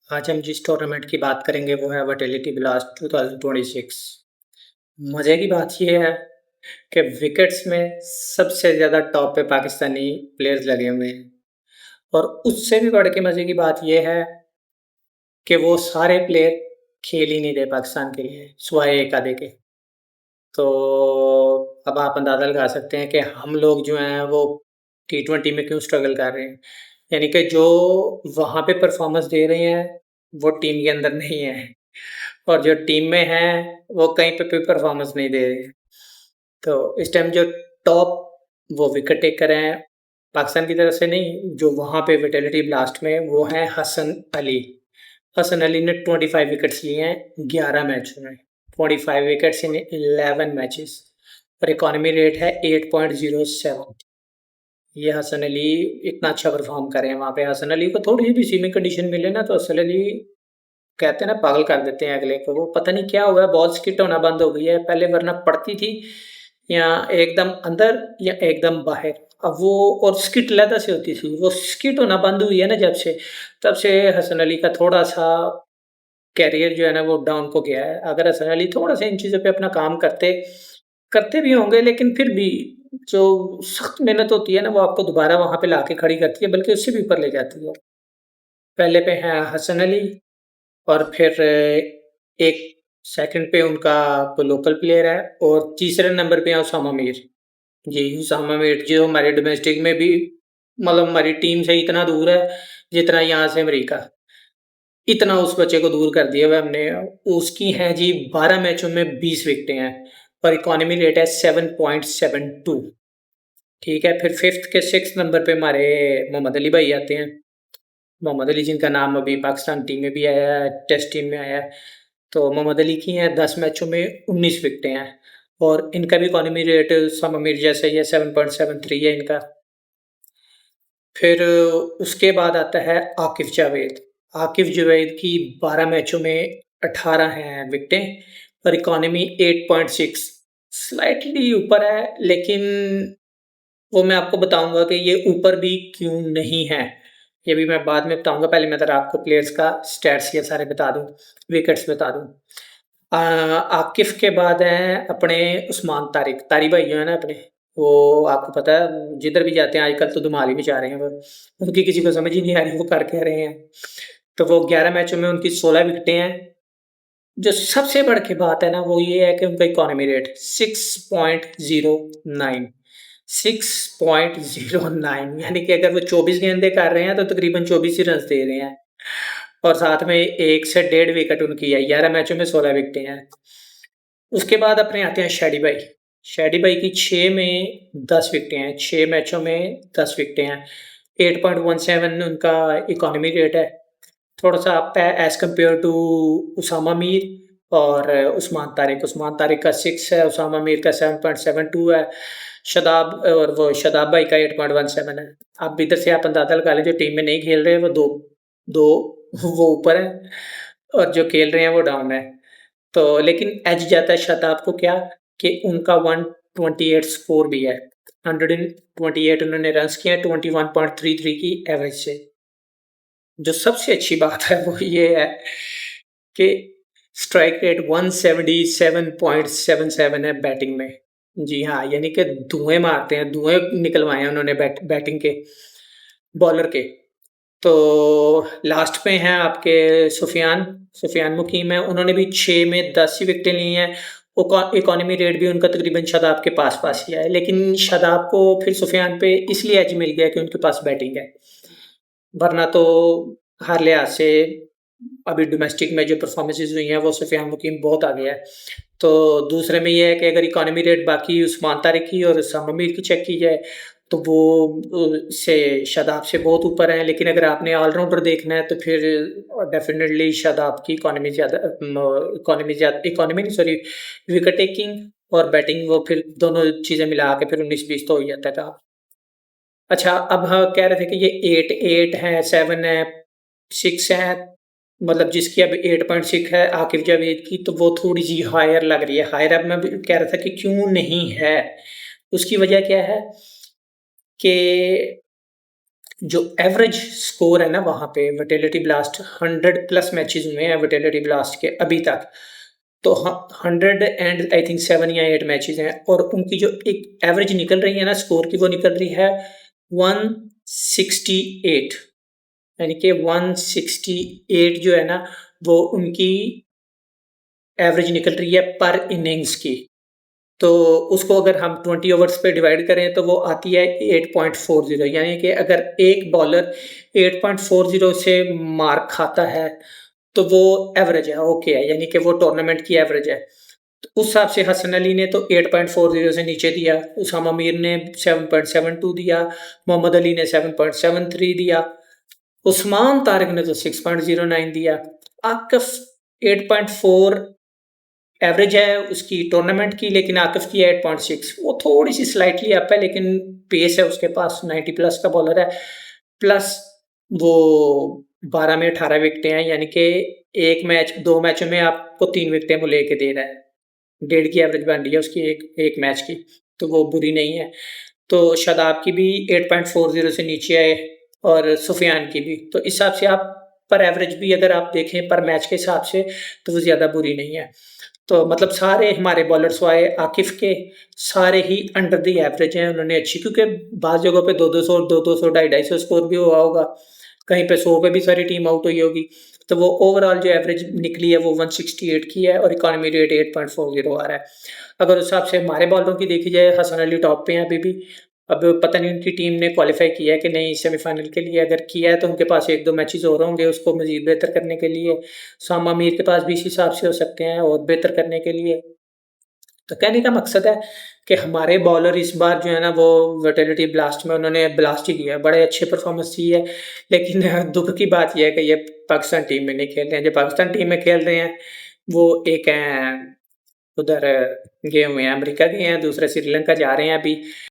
आज हम जिस टूर्नामेंट की बात करेंगे वो है वर्टिलिटी ब्लास्ट 2026। मज़े की बात ये है कि विकेट्स में सबसे ज़्यादा टॉप पे पाकिस्तानी प्लेयर्स लगे हुए हैं और उससे भी बढ़ के मज़े की बात ये है कि वो सारे प्लेयर खेल ही नहीं रहे पाकिस्तान के लिए, सिवाय एक आधे के। तो अब आप अंदाज़ा लगा सकते हैं कि हम लोग जो हैं वो टी20 में क्यों स्ट्रगल कर रहे हैं। यानी कि जो वहाँ पे परफ़ॉर्मेंस दे रहे हैं, वो टीम के अंदर नहीं है। और जो टीम में हैं, वो कहीं पे भी परफ़ॉर्मेंस नहीं दे रहे। तो इस टाइम जो टॉप वो विकेट टेकर हैं, पाकिस्तान की तरफ से नहीं, जो वहाँ पे विटेलिटी ब्लास्ट में वो हैं हसन अली। हसन अली ने 25 विकेट्स लिए हैं 11 मैचों में। 25 विकेट्स इन 11 मैचेस और इकॉनमी रेट है 8.07। ये हसन अली इतना अच्छा परफ़ॉर्म कर रहे हैं वहाँ पे। हसन अली को थोड़ी-सी भी सीमित कंडीशन मिले ना तो हसन अली कहते हैं ना पागल कर देते हैं अगले को। वो पता नहीं क्या हुआ है, बॉल स्किट होना बंद हो गई है। पहले वरना पड़ती थी या एकदम अंदर या एकदम बाहर। अब वो और स्किट अलहदा से होती थी। वो स्किट होना बंद हुई है ना जब से, तब से हसन अली का थोड़ा-सा करियर जो है ना वो डाउन को गया है। अगर हसन अली थोड़ा-सा इन चीज़ों पे अपना काम करते करते भी होंगे लेकिन फिर भी जो सख्त मेहनत होती है ना वो आपको दोबारा वहाँ पे लाके खड़ी करती है बल्कि उससे भी ऊपर ले जाती है। पहले पे हैं हसन अली और फिर एक सेकंड पे उनका कोई लोकल प्लेयर है और तीसरे नंबर पे है उसामा मीर। जी, उसामा मीर जो हमारे डोमेस्टिक में भी मतलब हमारी टीम से इतना दूर है, जितना यहाँ से अमेरिका। इतना उस बच्चे को दूर कर दिया हुआ है हमने। उसकी हैं जी 12 मैचों में 20 विकेटें हैं और इकॉनमी रेट है 7.72। ठीक है, फिर 5th के 6th नंबर पे हमारे मोहम्मद अली भाई आते हैं। मोहम्मद अली जिनका नाम अभी पाकिस्तान टीम में भी आया है, टेस्ट टीम में आया है। तो मोहम्मद अली की हैं 10 मैचों में 19 विकेटें हैं और इनका भी इकॉनमी रेट उसामा मीर जैसा ही है 7.73 है इनका। फिर उसके बाद आता है आकिफ़ जावेद। आकिफ़ जावेद की 12 मैचों में 18 हैं विकेटें और इकॉनमी 8.6 स्लाइटली ऊपर है लेकिन वो मैं आपको बताऊँगा कि ये ऊपर भी क्यों नहीं है। ये भी मैं बाद में बताऊँगा, पहले मैं ज़रा आपको प्लेयर्स का स्टैट्स ये सारे बता दूँ, विकेट्स बता दूँ। आकिफ़ के बाद हैं अपने उस्मान तारिक, तारी भाई जो है ना अपने, वो आपको पता है जिधर भी जाते हैं आजकल तो धमाल ही मचा रहे हैं वो। उनकी किसी को समझ ही नहीं आ रही वो कर क्या रहे हैं। तो वो 11 मैचों में उनकी 16 विकेटें हैं। जो सबसे बढ़ के बात है ना वो ये है कि उनका इकॉनमी रेट 6.09 6.09 यानी कि अगर वो 24 गेंदें कर रहे हैं तो तकरीबन 24 ही रन्स दे रहे हैं। और साथ में 1 से डेढ़ विकेट उनकी है, 11 मैचों में 16 विकेटें हैं। उसके बाद अपने आते हैं शैडी भाई। शैडी भाई की 6 में 10 विकेटें हैं, 6 मैचों में 10 विकेटें हैं। 8.17 उनका इकॉनमी रेट है। थोड़ा-सा अप है as compared to Usama Mir और उस्मान तारिक का 6 है, उसामा मीर का 7.72 है। शादाब भाई का 8.17 है। अब इधर से आप अंदाज़ा लगा लें जो टीम में नहीं खेल रहे वो 2 वो ऊपर है और जो खेल रहे हैं वो डाउन है। तो लेकिन एज जाता है शादाब को क्या कि उनका 128 स्कोर भी है। 128 उन्होंने रन्स किए हैं 21.33 की एवरेज से। जो सबसे अच्छी बात है वो ये है कि स्ट्राइक रेट 177.77 है बैटिंग में। जी हाँ, यानी कि धुएँ मारते हैं, धुएँ निकलवाए हैं उन्होंने बैटिंग के, बॉलर के। तो लास्ट पे हैं आपके सुफियान मुकीम हैं, उन्होंने भी 6 में 10 ही विकेटें ली हैं। इकॉनमी रेट भी उनका तकरीबन शादाब के पास-पास ही है, लेकिन शादाब को फिर सुफियान पे इसलिए एज मिल गया कि उनके पास बैटिंग है। वरना तो हर लिहाज से अभी डोमेस्टिक में जो परफ़ॉर्मेंसेज़ हुई हैं, वो सुफियान मुकीम बहुत आगे है। तो दूसरे में ये है कि अगर इकॉनमी रेट बाकी उस्मान तारिक की और सामा मीर की चेक की जाए, तो वो से शादाब से बहुत ऊपर हैं। लेकिन अगर आपने ऑल-राउंडर देखना है, तो फिर डेफ़िनेटली शादाब की इकॉनमी नहीं सॉरी विकेट टेकिंग और बैटिंग वो फिर दोनों चीज़ें मिला के फिर 19-20 तो हो ही जाता है काम। अच्छा, अब कह रहे थे कि ये 8 है, 7 है, 6 है, मतलब जिसकी अब 8.6 है आकिब जावेद की, तो वो थोड़ी-सी हायर लग रही है। हायर अब मैं भी कह रहा था कि क्यों नहीं है? उसकी वजह क्या है कि जो एवरेज स्कोर है ना वहाँ पे विटालिटी ब्लास्ट 100 प्लस मैचेस हुए हैं विटालिटी ब्लास्ट के अभी तक। तो 100 एंड आई थिंक 7 या 8 मैचेस हैं और उनकी जो एक एवरेज निकल रही है ना स्कोर की वो निकल रही है 168 यानी कि 168 जो है ना वो उनकी एवरेज निकल रही है पर इनिंग्स की। तो उसको अगर हम 20 ओवर्स पे डिवाइड करें तो वो आती है 8.40 यानी कि अगर एक बॉलर 8.40 से मार्क खाता है तो वो एवरेज है, ओके है, यानी कि वो टूर्नामेंट की एवरेज है। तो उस हिसाब से हसन अली ने तो 8.40 से नीचे दिया, उसामा मीर ने 7.72 दिया, मोहम्मद अली ने 7.73 दिया, उस्मान तारिक ने तो 6.09 दिया, आकिफ 8.4 एवरेज है उसकी टूर्नामेंट की, लेकिन आकिफ की है 8.6। वो थोड़ी सी स्लाइटली अप है लेकिन पेस है उसके पास, 90 प्लस का बॉलर है। प्लस वो 12 में 18 विकेटें हैं, यानी कि एक मैच 2 मैचों में आपको 3 विकेटें वो लेके दे रहा है। 1.5 की एवरेज बन रही है उसकी एक मैच की, तो वो बुरी नहीं है। तो शादाब की भी 8.40 से नीचे है और सुफियान की भी। तो इस हिसाब से आप पर एवरेज भी अगर आप देखें पर मैच के हिसाब से तो वो ज़्यादा बुरी नहीं है। तो मतलब सारे हमारे बॉलर्स आए आकिफ के, सारे ही अंडर द एवरेज हैं, उन्होंने अच्छी, क्योंकि बाज़ जगहों पे 2-200 2-200 250 स्कोर भी हुआ होगा, कहीं पे 100 पे भी सारी टीम आउट हुई होगी। तो वो ओवरऑल जो एवरेज निकली है वो 168 की है और इकॉनमी रेट 8.40 आ रहा है। अगर उस हिसाब से हमारे बॉलरों की देखी जाए, हसन अली टॉप पे हैं अभी भी। अब पता नहीं उनकी टीम ने क्वालीफाई किया है कि नहीं सेमीफाइनल के लिए, अगर किया है तो उनके पास 1-2 मैचेस और होंगे उसको मज़ीद बेहतर करने के लिए। सामा मीर के पास भी इस हिसाब से हो सकते हैं और बेहतर करने के लिए। तो कहने का मकसद है कि हमारे बॉलर इस बार जो है ना वो विटालिटी ब्लास्ट में उन्होंने ब्लास्ट ही किया है, बड़े अच्छे परफॉर्मेंस दी है। लेकिन दुःख की बात ये है कि ये पाकिस्तान टीम में नहीं खेल रहे हैं, जो पाकिस्तान टीम में खेल रहे हैं वो एक हैं उधर गए हुए हैं, अमेरिका गए हैं, दूसरे श्रीलंका जा रहे हैं अभी।